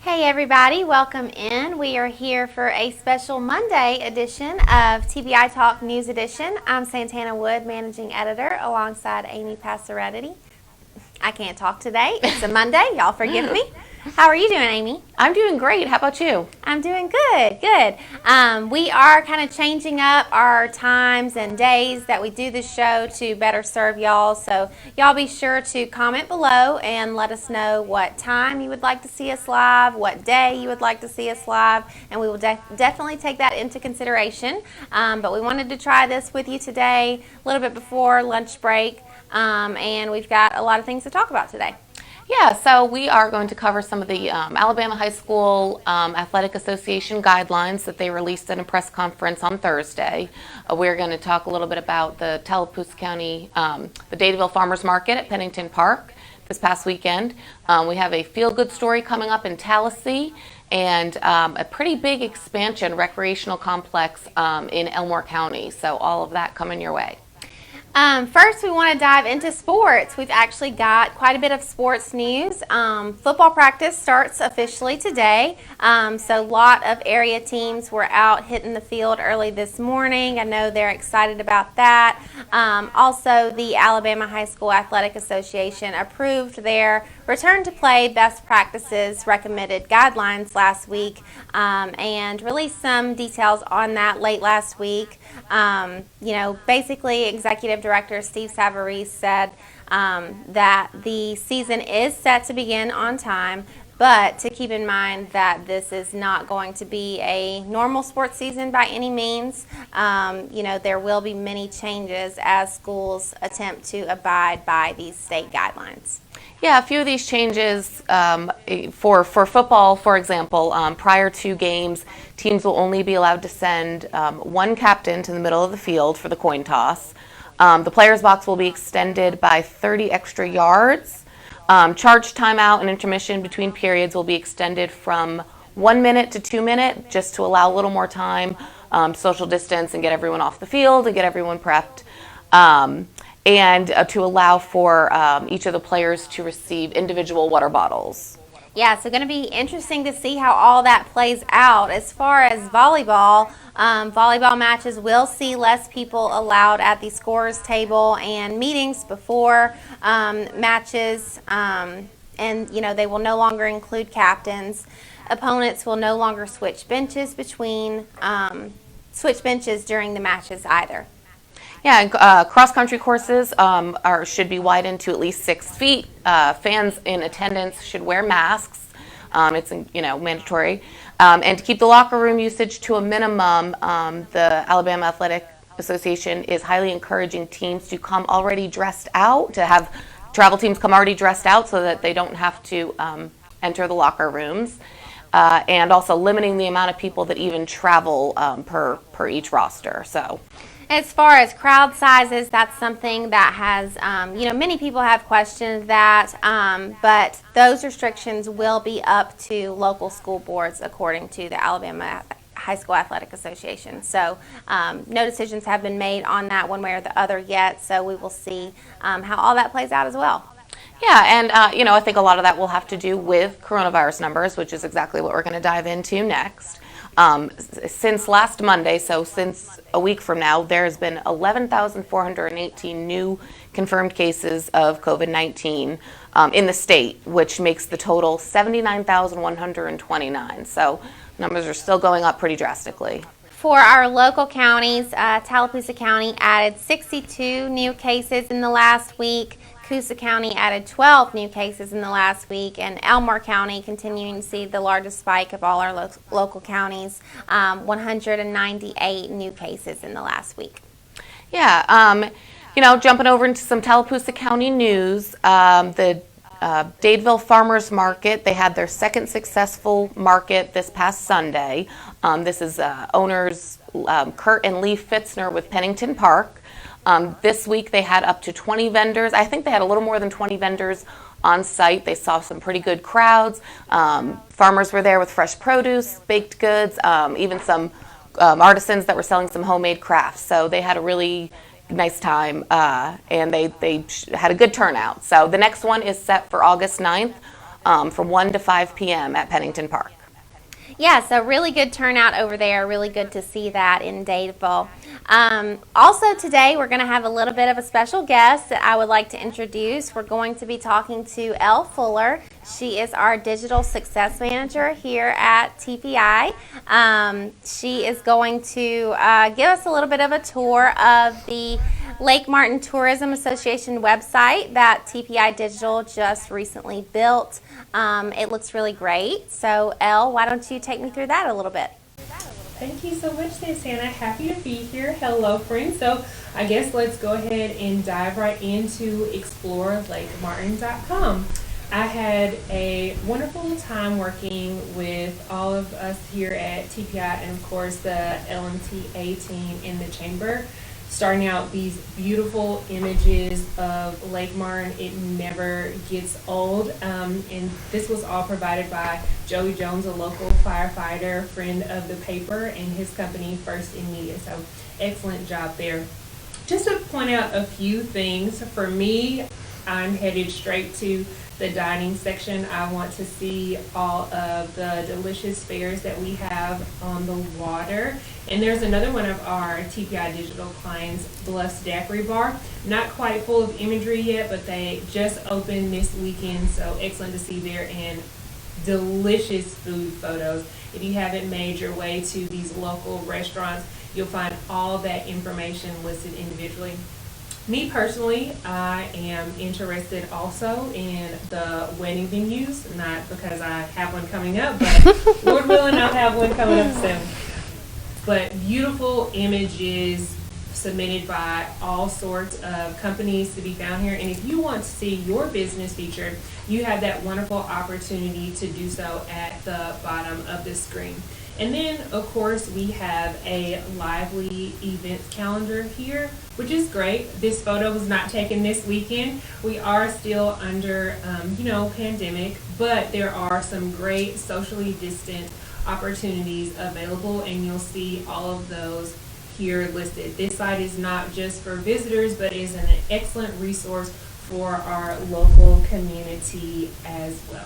Hey everybody, welcome in. We are here for a special Monday edition of TPI Talk News Edition. I'm Santana Wood, Managing Editor, alongside Amy Passaretti. I can't talk today. It's a Monday. Y'all forgive me. How are you doing, Amy? I'm doing great. How about you? I'm doing good, good. We are kind of changing up our times and days that we do this show to better serve y'all. So y'all be sure to comment below and let us know what time you would like to see us live, what day you would like to see us live, and we will definitely take that into consideration. But we wanted to try this with you today, a little bit before lunch break, and we've got a lot of things to talk about today. Yeah, so we are going to cover some of the Alabama High School Athletic Association guidelines that they released in a press conference on Thursday. We're going to talk a little bit about the Tallapoosa County, the Dadeville Farmers Market at Pennington Park this past weekend. We have a feel-good story coming up in Tallahassee and a pretty big expansion recreational complex in Elmore County. So all of that coming your way. First, we want to dive into sports. We've actually got quite a bit of sports news. Football practice starts officially today, so a lot of area teams were out hitting the field early this morning. I know they're excited about that. Also, the Alabama High School Athletic Association approved their return to play best practices recommended guidelines last week and released some details on that late last week. Basically, Executive Director Steve Savarese said that the season is set to begin on time, but to keep in mind that this is not going to be a normal sports season by any means. There will be many changes as schools attempt to abide by these state guidelines. Yeah, a few of these changes for football, for example, prior to games, teams will only be allowed to send one captain to the middle of the field for the coin toss. The player's box will be extended by 30 extra yards. Charge timeout and intermission between periods will be extended from 1 minute to 2 minutes, just to allow a little more time, social distance, and get everyone off the field and get everyone prepped. And to allow for each of the players to receive individual water bottles. Yeah, so going to be interesting to see how all that plays out. As far as volleyball, volleyball matches will see less people allowed at the scorer's table and meetings before matches, and they will no longer include captains. Opponents will no longer switch benches during the matches either. Yeah, cross-country courses should be widened to at least 6 feet. Fans in attendance should wear masks. It's mandatory. And to keep the locker room usage to a minimum, the Alabama Athletic Association is highly encouraging teams to come already dressed out, to have travel teams come already dressed out so that they don't have to enter the locker rooms. And also limiting the amount of people that even travel per each roster. So. As far as crowd sizes, that's something that has, many people have questioned that, but those restrictions will be up to local school boards according to the Alabama High School Athletic Association. So no decisions have been made on that one way or the other yet, so we will see how all that plays out as well. Yeah, and I think a lot of that will have to do with coronavirus numbers, which is exactly what we're going to dive into next. Since last Monday, so since a week from now, there has been 11,418 new confirmed cases of COVID-19 in the state, which makes the total 79,129. So numbers are still going up pretty drastically. For our local counties, Tallapoosa County added 62 new cases in the last week. Coosa County added 12 new cases in the last week, and Elmore County continuing to see the largest spike of all our local counties, 198 new cases in the last week. Yeah, jumping over into some Tallapoosa County news, the Dadeville Farmers Market, they had their second successful market this past Sunday. This is owners Kurt and Lee Fitzner with Pennington Park. This week they had up to 20 vendors. I think they had a little more than 20 vendors on site. They saw some pretty good crowds. Farmers were there with fresh produce, baked goods, even some artisans that were selling some homemade crafts. So they had a really nice time, and they had a good turnout. So the next one is set for August 9th. from 1 to 5 p.m. at Pennington Park. Yeah, so really good turnout over there. Really good to see that in Dadeville. Also today we're going to have a little bit of a special guest that I would like to introduce. We're going to be talking to Elle Fuller. She is our Digital Success Manager here at TPI. She is going to give us a little bit of a tour of the Lake Martin Tourism Association website that TPI Digital just recently built. It looks really great. So, Elle, why don't you take me through that a little bit? Thank you so much, Santana. Happy to be here. Hello, friends. So, I guess let's go ahead and dive right into exploreLakeMartin.com. I had a wonderful time working with all of us here at TPI and, of course, the LMTA team in the chamber, starting out these beautiful images of Lake Martin. It never gets old. And this was all provided by Joey Jones, a local firefighter, friend of the paper, and his company, First in Media. So excellent job there. Just to point out a few things, for me, I'm headed straight to the dining section. I want to see all of the delicious fares that we have on the water. And there's another one of our TPI Digital clients, Bluff's Daiquiri Bar. Not quite full of imagery yet, but they just opened this weekend, so excellent to see there, and delicious food photos. If you haven't made your way to these local restaurants, you'll find all that information listed individually. Me personally, I am interested also in the wedding venues, not because I have one coming up, but Lord willing, I'll have one coming up soon. But beautiful images submitted by all sorts of companies to be found here. And if you want to see your business featured, you have that wonderful opportunity to do so at the bottom of the screen. And then, of course, we have a lively events calendar here, which is great. This photo was not taken this weekend. We are still under, pandemic, but there are some great socially distant opportunities available, and you'll see all of those here listed. This site is not just for visitors, but is an excellent resource for our local community as well.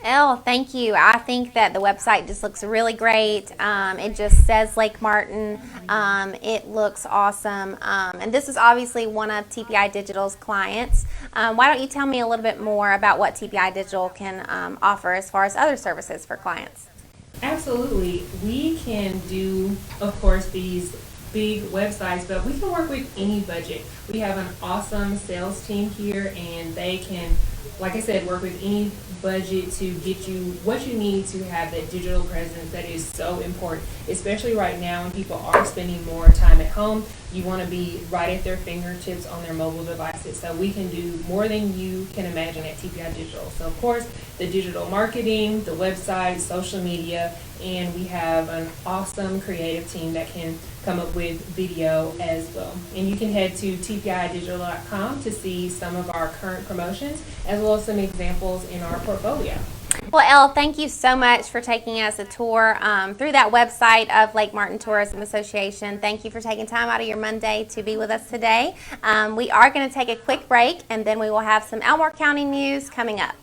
Elle, thank you. I think that the website just looks really great. It just says Lake Martin. It looks awesome. And this is obviously one of TPI Digital's clients. Why don't you tell me a little bit more about what TPI Digital can offer as far as other services for clients? Absolutely. We can do, of course, these big websites, but we can work with any budget. We have an awesome sales team here, and they can, like I said, work with any budget to get you what you need to have that digital presence that is so important, especially right now when people are spending more time at home. You want to be right at their fingertips on their mobile devices. So we can do more than you can imagine at TPI Digital. So of course, the digital marketing, the website, social media, and we have an awesome creative team that can come up with video as well. And you can head to tpidigital.com to see some of our current promotions, as well as some examples in our portfolio. Well, Elle, thank you so much for taking us a tour through that website of Lake Martin Tourism Association. Thank you for taking time out of your Monday to be with us today. We are going to take a quick break, and then we will have some Elmore County news coming up.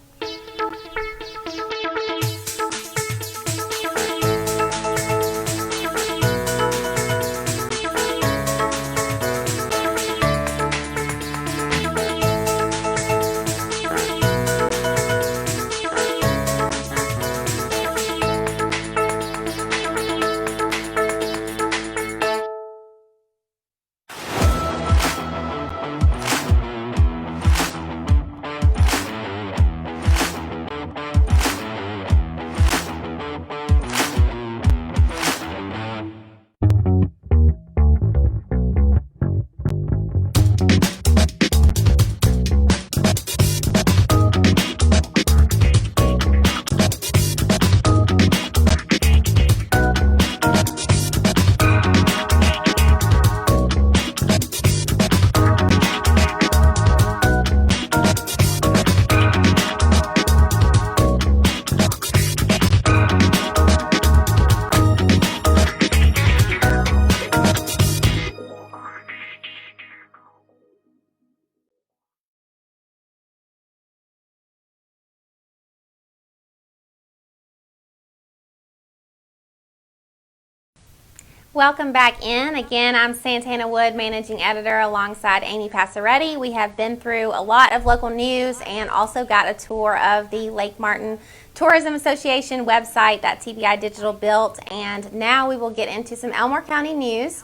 Welcome back in. Again, I'm Santana Wood, Managing Editor, alongside Amy Passaretti. We have been through a lot of local news and also got a tour of the Lake Martin Tourism Association website that TPI Digital built, and now we will get into some Elmore County news.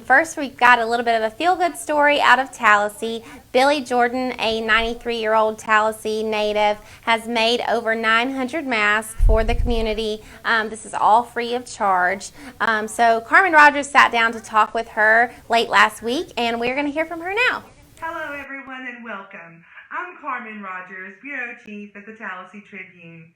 First, we've got a little bit of a feel-good story out of Tallahassee. Billy Jordan, a 93-year-old Tallahassee native, has made over 900 masks for the community. This is all free of charge. So Carmen Rogers sat down to talk with her late last week, and we're going to hear from her now. Hello, everyone, and welcome. I'm Carmen Rogers, Bureau Chief at the Tallahassee Tribune.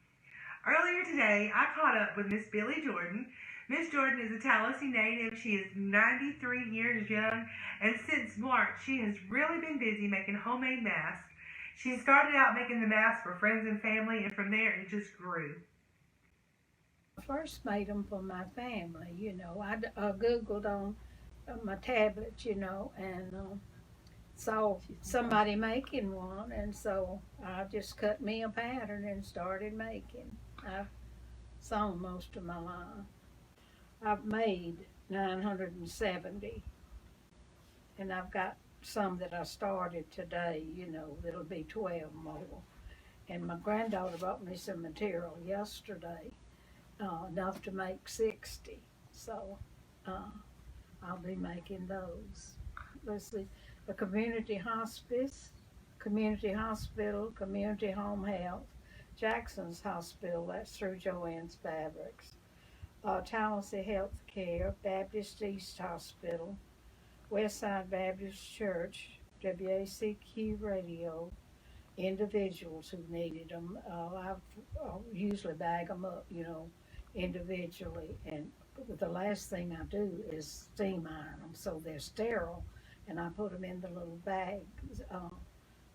Earlier today, I caught up with Miss Billy Jordan. Miss Jordan is a Tallahassee native. She is 93 years young, and since March, she has really been busy making homemade masks. She started out making the masks for friends and family, and from there, it just grew. I first made them for my family, I Googled on my tablet, and saw somebody making one, and so I just cut me a pattern and started making. I've sewn most of my life. I've made 970, and I've got some that I started today, that'll be 12 more. And my granddaughter brought me some material yesterday, enough to make 60, so I'll be making those. Let's see, the community hospice, community hospital, community home health, Jackson's Hospital, that's through Joanne's Fabrics, Tallahassee Health Care, Baptist East Hospital, Westside Baptist Church, WACQ Radio, individuals who needed them. I'll usually bag them up, individually, and the last thing I do is steam iron them so they're sterile, and I put them in the little bags,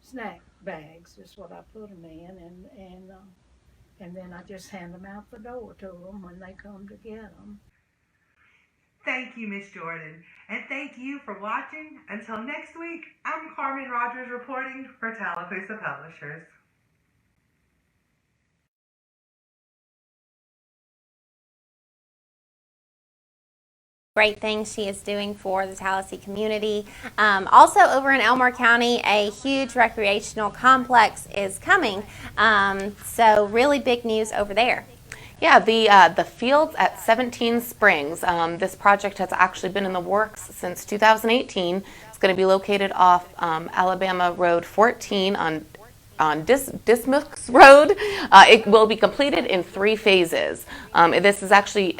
snack bags is what I put them in, and then I just hand them out the door to them when they come to get them. Thank you, Miss Jordan, and thank you for watching. Until next week, I'm Carmen Rogers reporting for Tallapoosa Publishers. Great things she is doing for the Tallahassee community. Also over in Elmore County, a huge recreational complex is coming. So really big news over there. Yeah, the fields at 17 Springs. This project has actually been in the works since 2018. It's going to be located off Alabama Road 14 on Dismukes Road. It will be completed in 3 phases. This is actually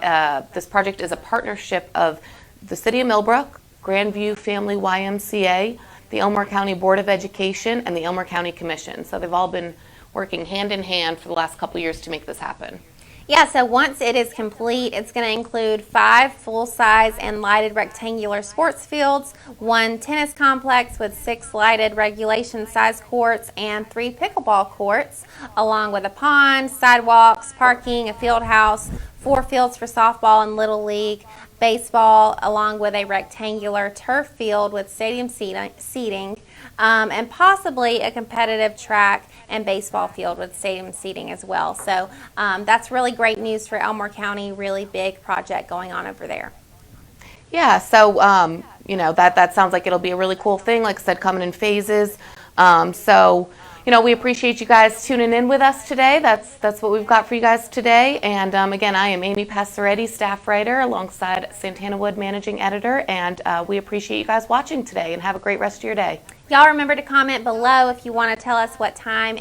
this project is a partnership of the City of Millbrook, Grandview Family YMCA, the Elmore County Board of Education, and the Elmore County Commission. So they've all been working hand in hand for the last couple years to make this happen. Yeah, so once it is complete, it's going to include 5 full-size and lighted rectangular sports fields, 1 tennis complex with 6 lighted regulation-size courts, and 3 pickleball courts, along with a pond, sidewalks, parking, a field house, 4 fields for softball and Little League, baseball, along with a rectangular turf field with stadium seating, and possibly a competitive track and baseball field with stadium seating as well. So that's really great news for Elmore County. Really big project going on over there. Yeah, so that sounds like it'll be a really cool thing. Like I said, coming in phases. So we appreciate you guys tuning in with us today. That's what we've got for you guys today. And again, I am Amy Passaretti, staff writer, alongside Santana Wood, managing editor. And we appreciate you guys watching today. And have a great rest of your day. Y'all remember to comment below if you want to tell us what time